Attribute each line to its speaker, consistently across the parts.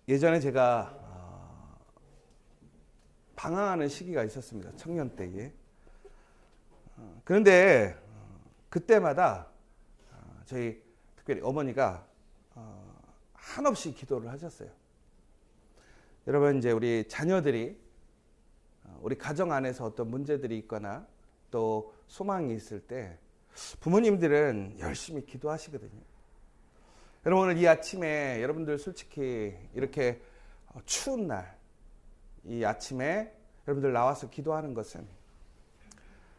Speaker 1: 예전에 제가 방황하는 시기가 있었습니다. 청년 때에. 그런데 그때마다 저희 특별히 어머니가 한없이 기도를 하셨어요. 여러분, 이제 우리 자녀들이 우리 가정 안에서 어떤 문제들이 있거나 또 소망이 있을 때 부모님들은 열심히 기도하시거든요. 여러분, 오늘 이 아침에 여러분들 솔직히 이렇게 추운 날, 이 아침에 여러분들 나와서 기도하는 것은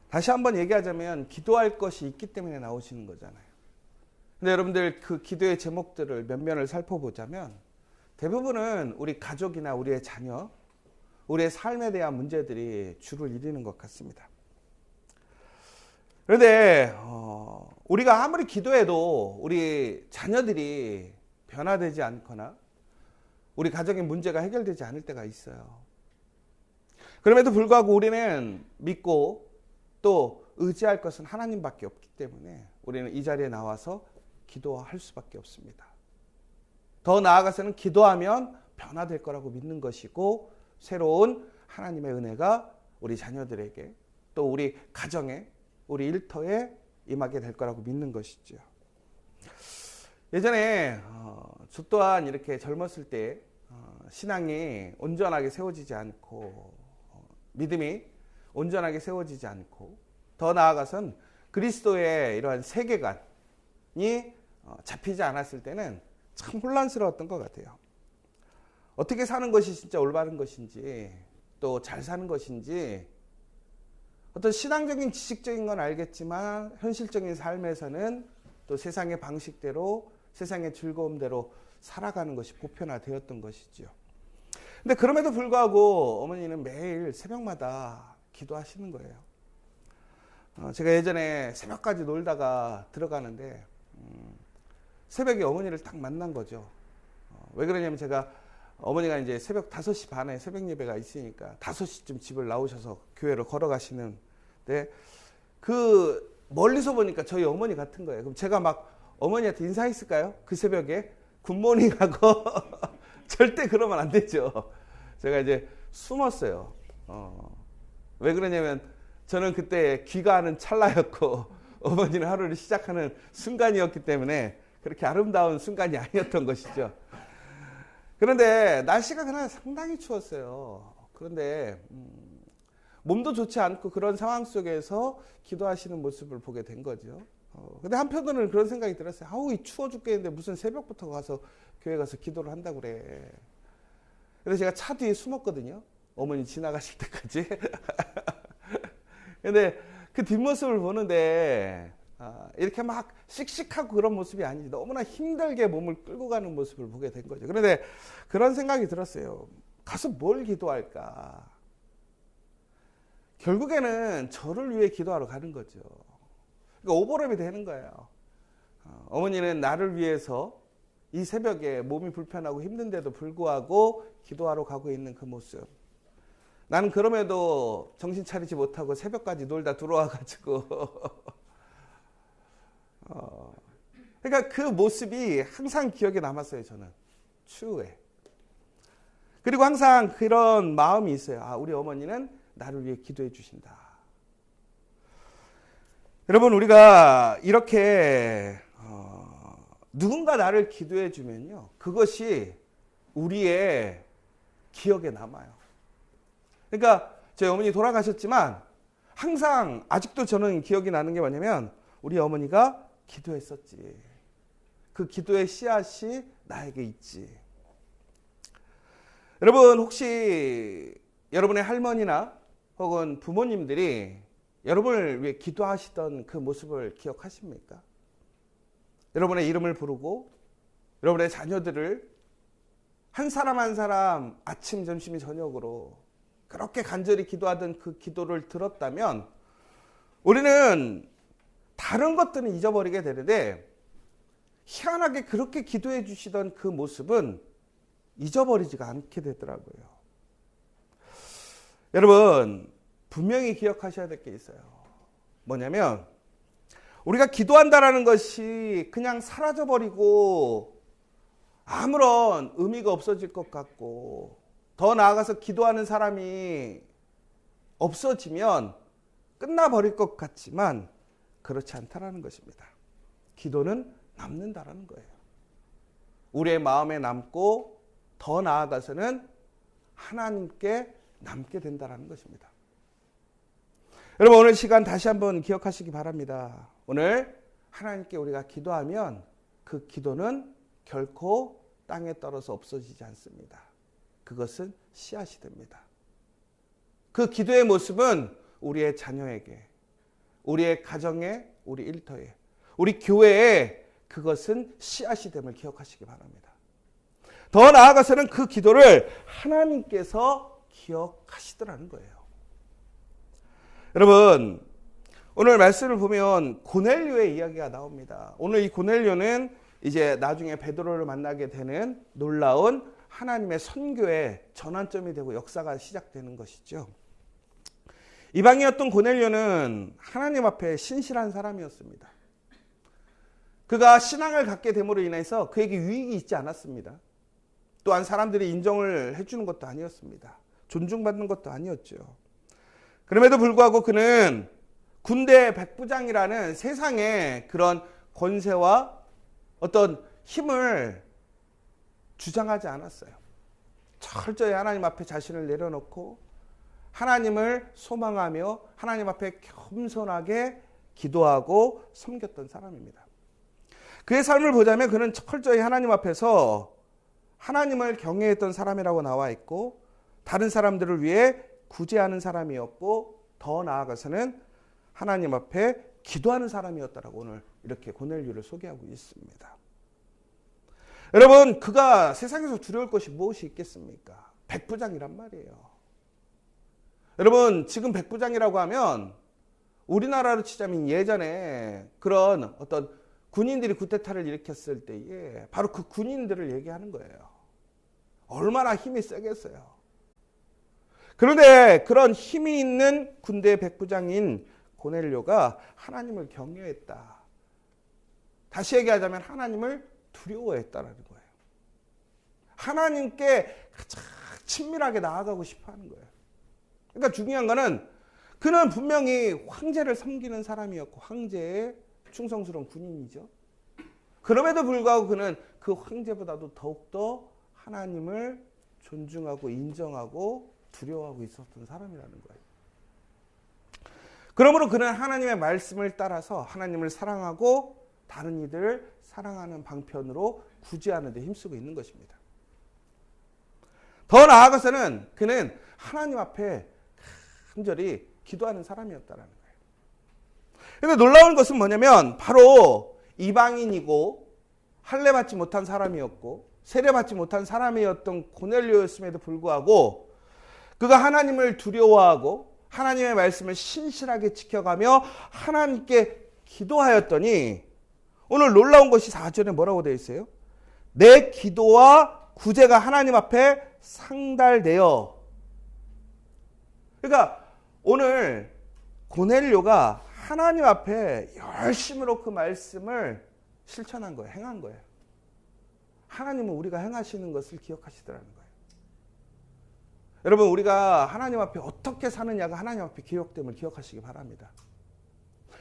Speaker 1: 다시 한번 얘기하자면 기도할 것이 있기 때문에 나오시는 거잖아요. 근데 여러분들 그 기도의 제목들을 몇 면을 살펴보자면 대부분은 우리 가족이나 우리의 자녀, 우리의 삶에 대한 문제들이 주를 이루는 것 같습니다. 그런데 우리가 아무리 기도해도 우리 자녀들이 변화되지 않거나 우리 가정의 문제가 해결되지 않을 때가 있어요. 그럼에도 불구하고 우리는 믿고 또 의지할 것은 하나님밖에 없기 때문에 우리는 이 자리에 나와서 기도할 수밖에 없습니다. 더 나아가서는 기도하면 변화될 거라고 믿는 것이고 새로운 하나님의 은혜가 우리 자녀들에게 또 우리 가정에 우리 일터에 임하게 될 거라고 믿는 것이죠. 예전에 저 또한 이렇게 젊었을 때 신앙이 온전하게 세워지지 않고 믿음이 온전하게 세워지지 않고 더 나아가선 그리스도의 이러한 세계관이 잡히지 않았을 때는 참 혼란스러웠던 것 같아요. 어떻게 사는 것이 진짜 올바른 것인지 또 잘 사는 것인지 어떤 신앙적인 지식적인 건 알겠지만 현실적인 삶에서는 또 세상의 방식대로 세상의 즐거움대로 살아가는 것이 보편화되었던 것이죠. 근데 그럼에도 불구하고 어머니는 매일 새벽마다 기도하시는 거예요. 제가 예전에 새벽까지 놀다가 들어가는데 새벽에 어머니를 딱 만난 거죠. 왜 그러냐면 제가 어머니가 이제 새벽 5시 반에 새벽 예배가 있으니까 5시쯤 집을 나오셔서 교회로 걸어가시는데 그 멀리서 보니까 저희 어머니 같은 거예요. 그럼 제가 막 어머니한테 인사했을까요? 그 새벽에 굿모닝하고 절대 그러면 안 되죠. 제가 이제 숨었어요. 왜 그러냐면 저는 그때 귀가하는 찰나였고 어머니는 하루를 시작하는 순간이었기 때문에 그렇게 아름다운 순간이 아니었던 것이죠. 그런데 날씨가 그날 상당히 추웠어요. 그런데 몸도 좋지 않고 그런 상황 속에서 기도하시는 모습을 보게 된 거죠. 근데 한편으로는 그런 생각이 들었어요. 아우, 이 추워 죽겠는데 무슨 새벽부터 가서 교회 가서 기도를 한다고 그래. 그래서 제가 차 뒤에 숨었거든요. 어머니 지나가실 때까지. 근데 그 뒷모습을 보는데 이렇게 막 씩씩하고 그런 모습이 아니지 너무나 힘들게 몸을 끌고 가는 모습을 보게 된 거죠. 그런데 그런 생각이 들었어요. 가서 뭘 기도할까? 결국에는 저를 위해 기도하러 가는 거죠. 그러니까 오버랩이 되는 거예요. 어머니는 나를 위해서 이 새벽에 몸이 불편하고 힘든데도 불구하고 기도하러 가고 있는 그 모습. 나는 그럼에도 정신 차리지 못하고 새벽까지 놀다 들어와가지고 그러니까 그 모습이 항상 기억에 남았어요. 저는 추후에. 그리고 항상 그런 마음이 있어요. 우리 어머니는 나를 위해 기도해 주신다. 여러분, 우리가 이렇게 누군가 나를 기도해 주면요, 그것이 우리의 기억에 남아요. 그러니까 저희 어머니 돌아가셨지만 항상 아직도 저는 기억이 나는 게 뭐냐면 우리 어머니가 기도했었지. 그 기도의 씨앗이 나에게 있지. 여러분, 혹시 여러분의 할머니나 혹은 부모님들이 여러분을 위해 기도하시던 그 모습을 기억하십니까? 여러분의 이름을 부르고 여러분의 자녀들을 한 사람 한 사람 아침, 점심, 저녁으로 그렇게 간절히 기도하던 그 기도를 들었다면 우리는 다른 것들은 잊어버리게 되는데 희한하게 그렇게 기도해 주시던 그 모습은 잊어버리지가 않게 되더라고요. 여러분, 분명히 기억하셔야 될 게 있어요. 뭐냐면 우리가 기도한다라는 것이 그냥 사라져버리고 아무런 의미가 없어질 것 같고 더 나아가서 기도하는 사람이 없어지면 끝나버릴 것 같지만 그렇지 않다라는 것입니다. 기도는 남는다라는 거예요. 우리의 마음에 남고 더 나아가서는 하나님께 남게 된다는 것입니다. 여러분 오늘 시간 다시 한번 기억하시기 바랍니다. 오늘 하나님께 우리가 기도하면 그 기도는 결코 땅에 떨어져 없어지지 않습니다. 그것은 씨앗이 됩니다. 그 기도의 모습은 우리의 자녀에게, 우리의 가정에, 우리 일터에, 우리 교회에 그것은 씨앗이 됨을 기억하시기 바랍니다. 더 나아가서는 그 기도를 하나님께서 기억하시더라는 거예요. 여러분 오늘 말씀을 보면 고넬료의 이야기가 나옵니다. 오늘 이 고넬료는 이제 나중에 베드로를 만나게 되는 놀라운 하나님의 선교의 전환점이 되고 역사가 시작되는 것이죠. 이방인이었던 고넬료는 하나님 앞에 신실한 사람이었습니다. 그가 신앙을 갖게 됨으로 인해서 그에게 유익이 있지 않았습니다. 또한 사람들이 인정을 해주는 것도 아니었습니다. 존중받는 것도 아니었죠. 그럼에도 불구하고 그는 군대 백부장이라는 세상의 그런 권세와 어떤 힘을 주장하지 않았어요. 철저히 하나님 앞에 자신을 내려놓고 하나님을 소망하며 하나님 앞에 겸손하게 기도하고 섬겼던 사람입니다. 그의 삶을 보자면 그는 철저히 하나님 앞에서 하나님을 경외했던 사람이라고 나와 있고 다른 사람들을 위해 구제하는 사람이었고 더 나아가서는 하나님 앞에 기도하는 사람이었다라고 오늘 이렇게 고넬료를 소개하고 있습니다. 여러분 그가 세상에서 두려울 것이 무엇이 있겠습니까? 백부장이란 말이에요. 여러분 지금 백부장이라고 하면 우리나라로 치자면 예전에 그런 어떤 군인들이 쿠데타를 일으켰을 때에 바로 그 군인들을 얘기하는 거예요. 얼마나 힘이 세겠어요. 그런데 그런 힘이 있는 군대 백부장인 고넬료가 하나님을 경외했다. 다시 얘기하자면 하나님을 두려워했다라는 거예요. 하나님께 가장 친밀하게 나아가고 싶어 하는 거예요. 그러니까 중요한 거는 그는 분명히 황제를 섬기는 사람이었고 황제의 충성스러운 군인이죠. 그럼에도 불구하고 그는 그 황제보다도 더욱더 하나님을 존중하고 인정하고 두려워하고 있었던 사람이라는 거예요. 그러므로 그는 하나님의 말씀을 따라서 하나님을 사랑하고 다른 이들을 사랑하는 방편으로 구제하는 데 힘쓰고 있는 것입니다. 더 나아가서는 그는 하나님 앞에 간절히 기도하는 사람이었다는 거예요. 그런데 놀라운 것은 뭐냐면 바로 이방인이고 할례받지 못한 사람이었고 세례받지 못한 사람이었던 고넬료였음에도 불구하고 그가 하나님을 두려워하고 하나님의 말씀을 신실하게 지켜가며 하나님께 기도하였더니 오늘 놀라운 것이 4절에 뭐라고 되어 있어요? 내 기도와 구제가 하나님 앞에 상달되어. 그러니까 오늘 고넬료가 하나님 앞에 열심으로 그 말씀을 실천한 거예요. 행한 거예요. 하나님은 우리가 행하시는 것을 기억하시더라는 거예요. 여러분 우리가 하나님 앞에 어떻게 사느냐가 하나님 앞에 기록됨을 기억하시기 바랍니다.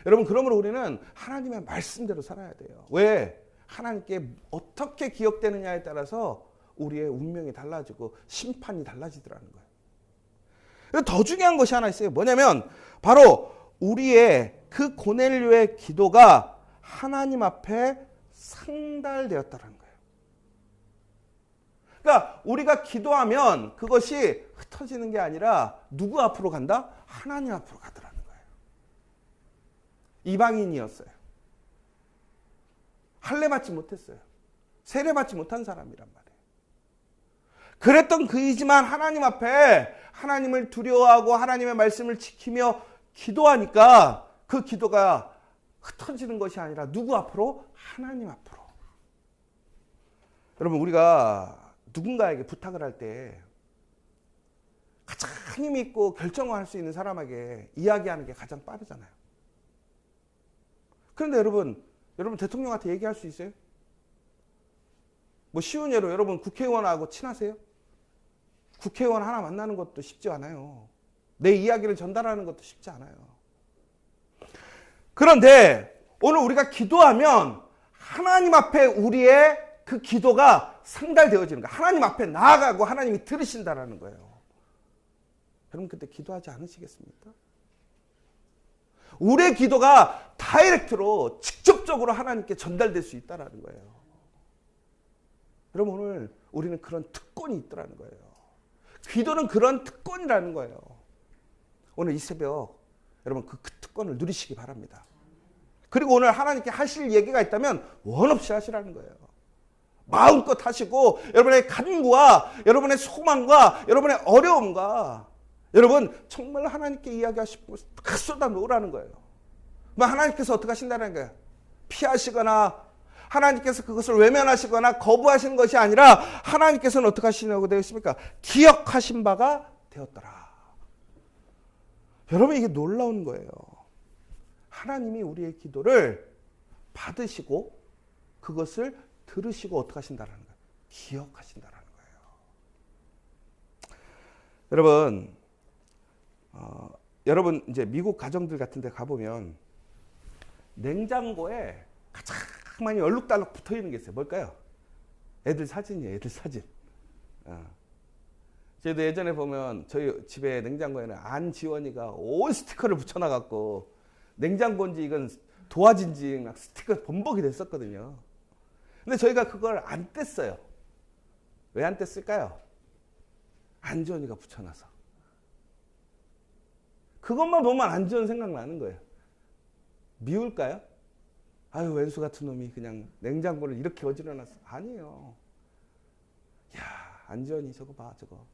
Speaker 1: 여러분 그러므로 우리는 하나님의 말씀대로 살아야 돼요. 왜? 하나님께 어떻게 기억되느냐에 따라서 우리의 운명이 달라지고 심판이 달라지더라는 거예요. 더 중요한 것이 하나 있어요. 뭐냐면 바로 우리의 그 고넬료의 기도가 하나님 앞에 상달되었다는 거예요. 그러니까 우리가 기도하면 그것이 흩어지는 게 아니라 누구 앞으로 간다? 하나님 앞으로 가더라는 거예요. 이방인이었어요. 할례받지 못했어요. 세례받지 못한 사람이란 말이에요. 그랬던 그이지만 하나님 앞에 하나님을 두려워하고 하나님의 말씀을 지키며 기도하니까 그 기도가 흩어지는 것이 아니라 누구 앞으로? 하나님 앞으로. 여러분 우리가 누군가에게 부탁을 할 때 가장 힘 있고 결정을 할 수 있는 사람에게 이야기하는 게 가장 빠르잖아요. 그런데 여러분 대통령한테 얘기할 수 있어요? 뭐 쉬운 예로 여러분 국회의원하고 친하세요? 국회의원 하나 만나는 것도 쉽지 않아요. 내 이야기를 전달하는 것도 쉽지 않아요. 그런데 오늘 우리가 기도하면 하나님 앞에 우리의 그 기도가 상달되어지는 거예요. 하나님 앞에 나아가고 하나님이 들으신다라는 거예요. 여러분 그때 기도하지 않으시겠습니까? 우리의 기도가 다이렉트로 직접적으로 하나님께 전달될 수 있다는 거예요. 여러분 오늘 우리는 그런 특권이 있더라는 거예요. 기도는 그런 특권이라는 거예요. 오늘 이 새벽 여러분 그 특권을 누리시기 바랍니다. 그리고 오늘 하나님께 하실 얘기가 있다면 원 없이 하시라는 거예요. 마음껏 하시고 여러분의 간구와 여러분의 소망과 여러분의 어려움과 여러분 정말 하나님께 이야기하시고 다 쏟아 놓으라는 거예요. 하나님께서 어떻게 하신다는 거예요? 피하시거나 하나님께서 그것을 외면하시거나 거부하시는 것이 아니라 하나님께서는 어떻게 하시냐고 되어 있습니까? 기억하신 바가 되었더라. 여러분 이게 놀라운 거예요. 하나님이 우리의 기도를 받으시고 그것을 들으시고 어떻게 하신다는 거예요? 기억하신다는 거예요. 여러분, 여러분 이제 미국 가정들 같은 데 가보면 냉장고에 가장 많이 얼룩달룩 붙어 있는 게 있어요. 뭘까요? 애들 사진이에요. 애들 사진. 저희도 예전에 보면 저희 집에 냉장고에는 안지원이가 온 스티커를 붙여놔갖고 냉장고인지 이건 도화지인지 막 스티커 범벅이 됐었거든요. 근데 저희가 그걸 안 뗐어요. 왜 안 뗐을까요? 안지원이가 붙여놔서. 그것만 보면 안지원 생각나는 거예요. 미울까요? 아유 왼수 같은 놈이 그냥 냉장고를 이렇게 어지러놨어. 아니에요. 야 안지원이 저거 봐 저거.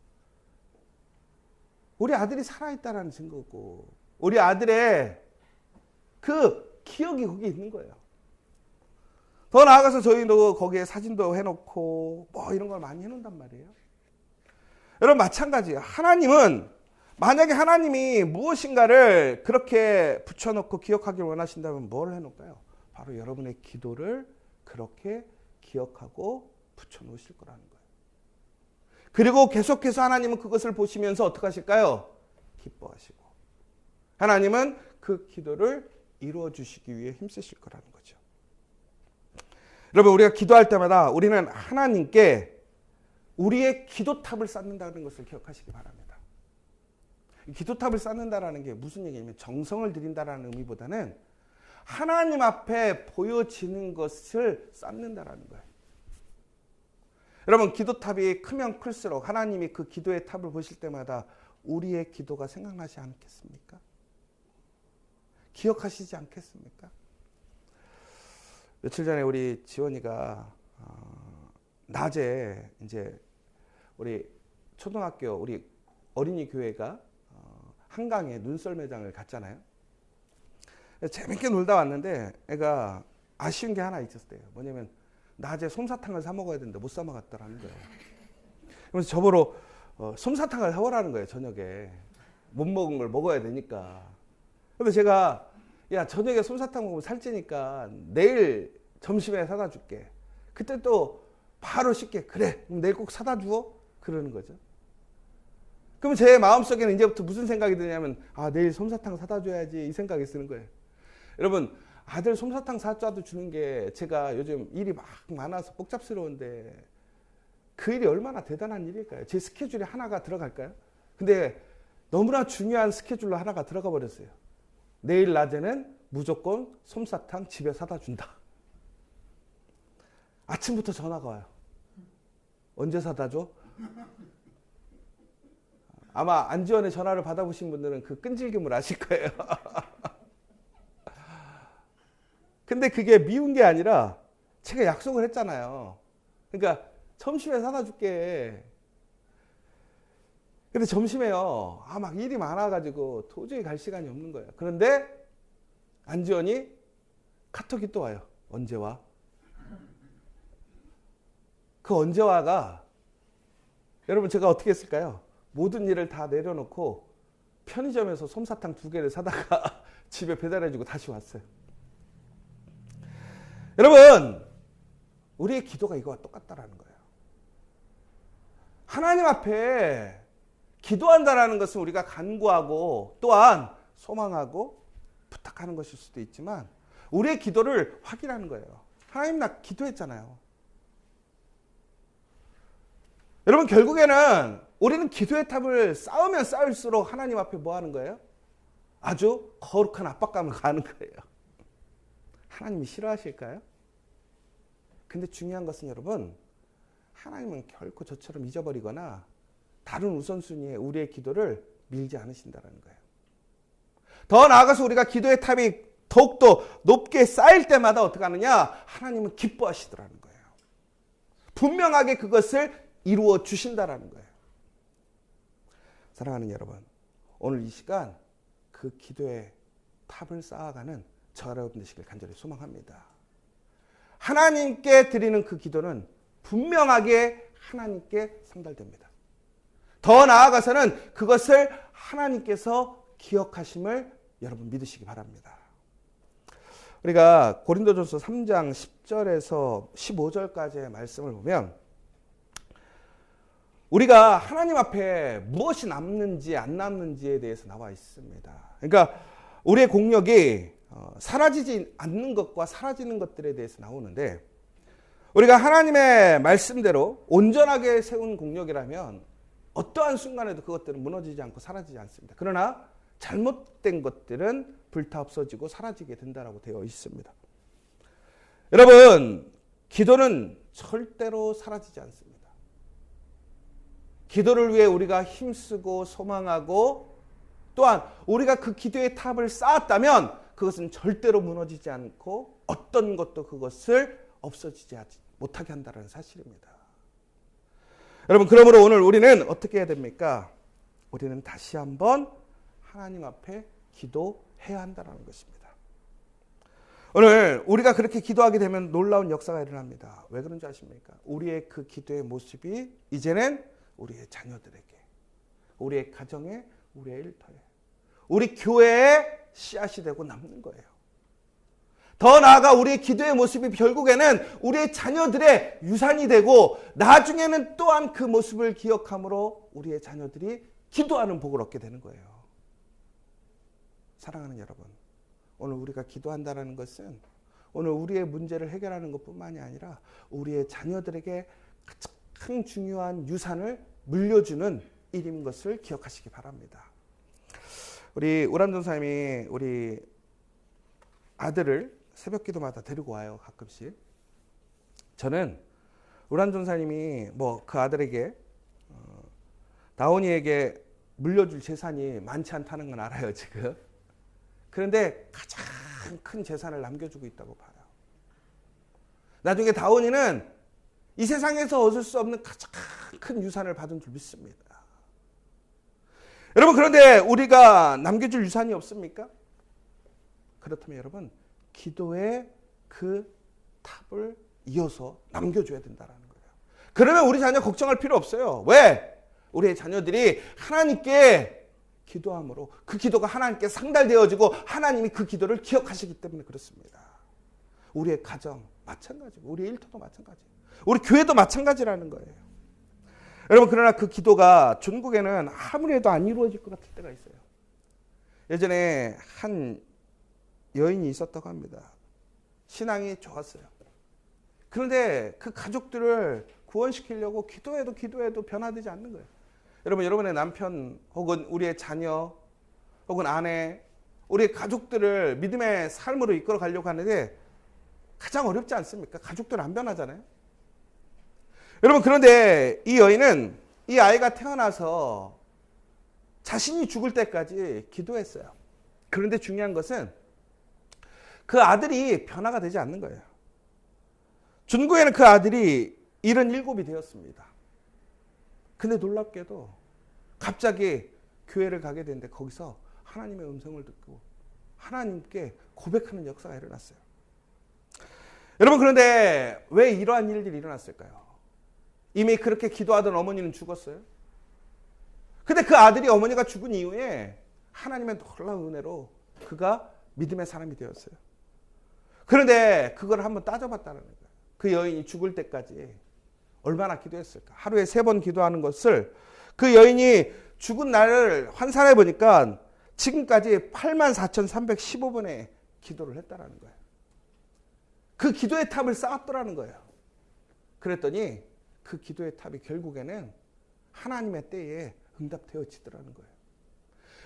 Speaker 1: 우리 아들이 살아있다라는 증거고 우리 아들의 그 기억이 거기에 있는 거예요. 더 나아가서 저희도 거기에 사진도 해놓고 뭐 이런 걸 많이 해놓는단 말이에요. 여러분 마찬가지예요. 하나님은 만약에 하나님이 무엇인가를 그렇게 붙여놓고 기억하길 원하신다면 뭘 해놓을까요? 바로 여러분의 기도를 그렇게 기억하고 붙여놓으실 거라는 거예요. 그리고 계속해서 하나님은 그것을 보시면서 어떻게 하실까요? 기뻐하시고 하나님은 그 기도를 이루어 주시기 위해 힘쓰실 거라는 거죠. 여러분 우리가 기도할 때마다 우리는 하나님께 우리의 기도탑을 쌓는다는 것을 기억하시기 바랍니다. 기도탑을 쌓는다는 게 무슨 얘기냐면 정성을 들인다라는 의미보다는 하나님 앞에 보여지는 것을 쌓는다라는 거예요. 여러분 기도탑이 크면 클수록 하나님이 그 기도의 탑을 보실 때마다 우리의 기도가 생각나지 않겠습니까? 기억하시지 않겠습니까? 며칠 전에 우리 지원이가 낮에 이제 우리 초등학교 우리 어린이 교회가 한강에 눈썰 매장을 갔잖아요. 재밌게 놀다 왔는데 애가 아쉬운 게 하나 있었대요. 뭐냐면 낮에 솜사탕을 사 먹어야 되는데 못 사 먹었다라는 거예요. 그래서 저보러 솜사탕을 사오라는 거예요. 저녁에 못 먹은 걸 먹어야 되니까. 근데 제가 야 저녁에 솜사탕 먹으면 살찌니까 내일 점심에 사다 줄게. 그때 또 바로 쉽게 그래 그럼 내일 꼭 사다 주어? 그러는 거죠. 그러면 제 마음속에는 이제부터 무슨 생각이 드냐면 아 내일 솜사탕 사다 줘야지 이 생각이 드는 거예요. 여러분 아들 솜사탕 사줘도 주는 게 제가 요즘 일이 막 많아서 복잡스러운데 그 일이 얼마나 대단한 일일까요? 제 스케줄에 하나가 들어갈까요? 근데 너무나 중요한 스케줄로 하나가 들어가 버렸어요. 내일 낮에는 무조건 솜사탕 집에 사다 준다. 아침부터 전화가 와요. 언제 사다 줘? 아마 안지원의 전화를 받아보신 분들은 그 끈질김을 아실 거예요. 근데 그게 미운 게 아니라 제가 약속을 했잖아요. 그러니까 점심에 사다 줄게. 근데 점심에요. 막 일이 많아가지고 도저히 갈 시간이 없는 거예요. 그런데 안지원이 카톡이 또 와요. 언제 와? 그 언제 와가 여러분 제가 어떻게 했을까요? 모든 일을 다 내려놓고 편의점에서 솜사탕 2개를 사다가 집에 배달해주고 다시 왔어요. 여러분 우리의 기도가 이거와 똑같다라는 거예요. 하나님 앞에 기도한다라는 것은 우리가 간구하고 또한 소망하고 부탁하는 것일 수도 있지만 우리의 기도를 확인하는 거예요. 하나님 나 기도했잖아요. 여러분 결국에는 우리는 기도의 탑을 쌓으면 쌓을수록 하나님 앞에 뭐 하는 거예요? 아주 거룩한 압박감을 가는 거예요. 하나님이 싫어하실까요? 근데 중요한 것은 여러분 하나님은 결코 저처럼 잊어버리거나 다른 우선순위에 우리의 기도를 밀지 않으신다는 거예요. 더 나아가서 우리가 기도의 탑이 더욱더 높게 쌓일 때마다 어떻게 하느냐? 하나님은 기뻐하시더라는 거예요. 분명하게 그것을 이루어 주신다라는 거예요. 사랑하는 여러분, 오늘 이 시간 그 기도의 탑을 쌓아가는 저 여러분 되시길 간절히 소망합니다. 하나님께 드리는 그 기도는 분명하게 하나님께 상달됩니다. 더 나아가서는 그것을 하나님께서 기억하심을 여러분 믿으시기 바랍니다. 우리가 고린도전서 3장 10절에서 15절까지의 말씀을 보면 우리가 하나님 앞에 무엇이 남는지 안 남는지에 대해서 나와 있습니다. 그러니까 우리의 공력이 사라지지 않는 것과 사라지는 것들에 대해서 나오는데 우리가 하나님의 말씀대로 온전하게 세운 공력이라면 어떠한 순간에도 그것들은 무너지지 않고 사라지지 않습니다. 그러나 잘못된 것들은 불타 없어지고 사라지게 된다고 되어 있습니다. 여러분, 기도는 절대로 사라지지 않습니다. 기도를 위해 우리가 힘쓰고 소망하고 또한 우리가 그 기도의 탑을 쌓았다면 그것은 절대로 무너지지 않고 어떤 것도 그것을 없어지지 못하게 한다는 사실입니다. 여러분, 그러므로 오늘 우리는 어떻게 해야 됩니까? 우리는 다시 한번 하나님 앞에 기도해야 한다는 것입니다. 오늘 우리가 그렇게 기도하게 되면 놀라운 역사가 일어납니다. 왜 그런지 아십니까? 우리의 그 기도의 모습이 이제는 우리의 자녀들에게, 우리의 가정에, 우리의 일터에, 우리 교회에 씨앗이 되고 남는 거예요. 더 나아가 우리의 기도의 모습이 결국에는 우리의 자녀들의 유산이 되고 나중에는 또한 그 모습을 기억함으로 우리의 자녀들이 기도하는 복을 얻게 되는 거예요. 사랑하는 여러분, 오늘 우리가 기도한다는 것은 오늘 우리의 문제를 해결하는 것뿐만이 아니라 우리의 자녀들에게 가장 중요한 유산을 물려주는 일인 것을 기억하시기 바랍니다. 우리 우람 전사님이 우리 아들을 새벽 기도마다 데리고 와요, 가끔씩. 저는 우람 전사님이 그 아들에게 다온이에게 물려줄 재산이 많지 않다는 건 알아요, 지금. 그런데 가장 큰 재산을 남겨주고 있다고 봐요. 나중에 다온이는 이 세상에서 얻을 수 없는 가장 큰 유산을 받은 줄 믿습니다. 여러분, 그런데 우리가 남겨줄 유산이 없습니까? 그렇다면 여러분, 기도의 그 탑을 이어서 남겨줘야 된다는 거예요. 그러면 우리 자녀 걱정할 필요 없어요. 왜? 우리의 자녀들이 하나님께 기도함으로 그 기도가 하나님께 상달되어지고 하나님이 그 기도를 기억하시기 때문에 그렇습니다. 우리의 가정 마찬가지고 우리의 일터도 마찬가지고 우리 교회도 마찬가지라는 거예요. 여러분, 그러나 그 기도가 중국에는 아무리 해도 안 이루어질 것 같을 때가 있어요. 예전에 한 여인이 있었다고 합니다. 신앙이 좋았어요. 그런데 그 가족들을 구원시키려고 기도해도 변화되지 않는 거예요. 여러분, 여러분의 남편 혹은 우리의 자녀 혹은 아내, 우리의 가족들을 믿음의 삶으로 이끌어 가려고 하는데 가장 어렵지 않습니까? 가족들 안 변하잖아요. 여러분, 그런데 이 여인은 이 아이가 태어나서 자신이 죽을 때까지 기도했어요. 그런데 중요한 것은 그 아들이 변화가 되지 않는 거예요. 중국에는 그 아들이 77이 되었습니다. 근데 놀랍게도 갑자기 교회를 가게 되는데 거기서 하나님의 음성을 듣고 하나님께 고백하는 역사가 일어났어요. 여러분, 그런데 왜 이러한 일들이 일어났을까요? 이미 그렇게 기도하던 어머니는 죽었어요. 근데 그 아들이 어머니가 죽은 이후에 하나님의 놀라운 은혜로 그가 믿음의 사람이 되었어요. 그런데 그걸 한번 따져봤다는 거예요. 그 여인이 죽을 때까지 얼마나 기도했을까? 하루에 3번 기도하는 것을 그 여인이 죽은 날을 환산해 보니까 지금까지 84,315번의 기도를 했다라는 거예요. 그 기도의 탑을 쌓았더라는 거예요. 그랬더니 그 기도의 탑이 결국에는 하나님의 때에 응답되어지더라는 거예요.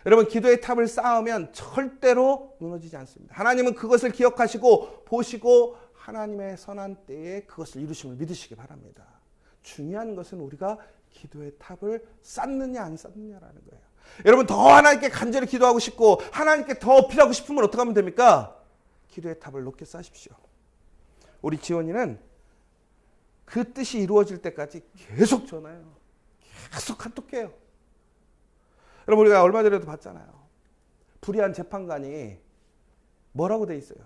Speaker 1: 여러분, 기도의 탑을 쌓으면 절대로 무너지지 않습니다. 하나님은 그것을 기억하시고 보시고 하나님의 선한 때에 그것을 이루심을 믿으시기 바랍니다. 중요한 것은 우리가 기도의 탑을 쌓느냐 안 쌓느냐라는 거예요. 여러분, 더 하나님께 간절히 기도하고 싶고 하나님께 더 어필하고 싶으면 어떻게 하면 됩니까? 기도의 탑을 높게 쌓으십시오. 우리 지원이는 그 뜻이 이루어질 때까지 계속 전화해요. 계속 카톡해요. 여러분, 우리가 얼마 전에도 봤잖아요. 불의한 재판관이 뭐라고 돼 있어요?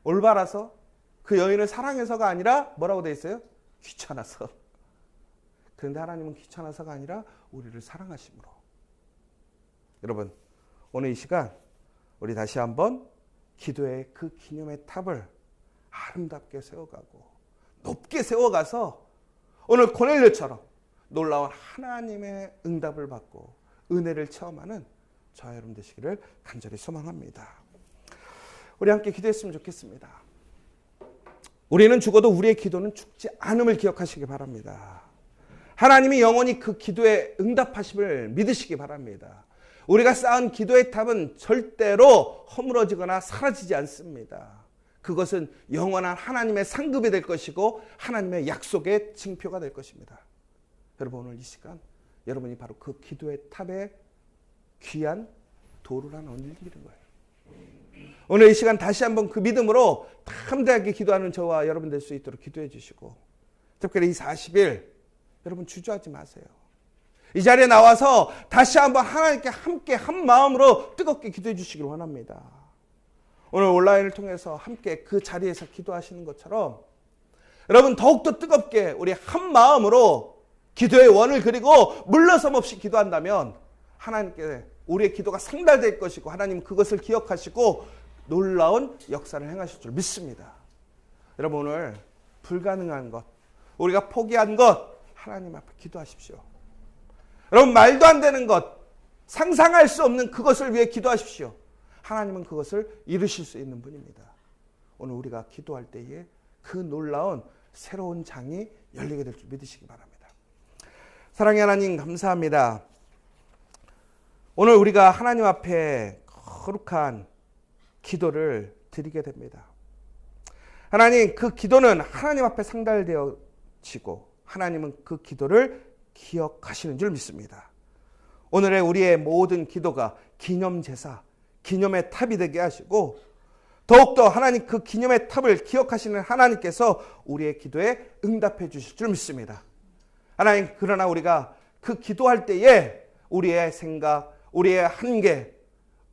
Speaker 1: 올바라서, 그 여인을 사랑해서가 아니라 뭐라고 돼 있어요? 귀찮아서. 그런데 하나님은 귀찮아서가 아니라 우리를 사랑하심으로. 여러분, 오늘 이 시간 우리 다시 한번 기도의 그 기념의 탑을 아름답게 세워가고 높게 세워가서 오늘 고넬료처럼 놀라운 하나님의 응답을 받고 은혜를 체험하는 저와 여러분 되시기를 간절히 소망합니다. 우리 함께 기도했으면 좋겠습니다. 우리는 죽어도 우리의 기도는 죽지 않음을 기억하시기 바랍니다. 하나님이 영원히 그 기도에 응답하심을 믿으시기 바랍니다. 우리가 쌓은 기도의 탑은 절대로 허물어지거나 사라지지 않습니다. 그것은 영원한 하나님의 상급이 될 것이고 하나님의 약속의 징표가 될 것입니다. 여러분, 오늘 이 시간 여러분이 바로 그 기도의 탑에 귀한 돌을 하나 얹기는 거예요. 오늘 이 시간 다시 한번 그 믿음으로 담대하게 기도하는 저와 여러분 될 수 있도록 기도해 주시고, 특별히 이 40일 여러분 주저하지 마세요. 이 자리에 나와서 다시 한번 하나님께 함께 한 마음으로 뜨겁게 기도해 주시길 원합니다. 오늘 온라인을 통해서 함께 그 자리에서 기도하시는 것처럼 여러분 더욱더 뜨겁게 우리 한 마음으로 기도의 원을 그리고 물러섬 없이 기도한다면 하나님께 우리의 기도가 상달될 것이고 하나님 그것을 기억하시고 놀라운 역사를 행하실 줄 믿습니다. 여러분, 오늘 불가능한 것, 우리가 포기한 것 하나님 앞에 기도하십시오. 여러분, 말도 안 되는 것, 상상할 수 없는 그것을 위해 기도하십시오. 하나님은 그것을 이루실 수 있는 분입니다. 오늘 우리가 기도할 때에 그 놀라운 새로운 장이 열리게 될 줄 믿으시기 바랍니다. 사랑의 하나님, 감사합니다. 오늘 우리가 하나님 앞에 거룩한 기도를 드리게 됩니다. 하나님, 그 기도는 하나님 앞에 상달되어지고 하나님은 그 기도를 기억하시는 줄 믿습니다. 오늘의 우리의 모든 기도가 기념제사, 기념의 탑이 되게 하시고 더욱더 하나님 그 기념의 탑을 기억하시는 하나님께서 우리의 기도에 응답해 주실 줄 믿습니다. 하나님, 그러나 우리가 그 기도할 때에 우리의 생각, 우리의 한계,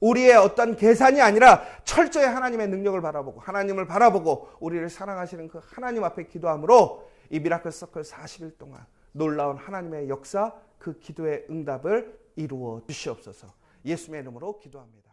Speaker 1: 우리의 어떤 계산이 아니라 철저히 하나님의 능력을 바라보고 하나님을 바라보고 우리를 사랑하시는 그 하나님 앞에 기도함으로 이 미라클 서클 40일 동안 놀라운 하나님의 역사, 그 기도의 응답을 이루어 주시옵소서. 예수님의 이름으로 기도합니다.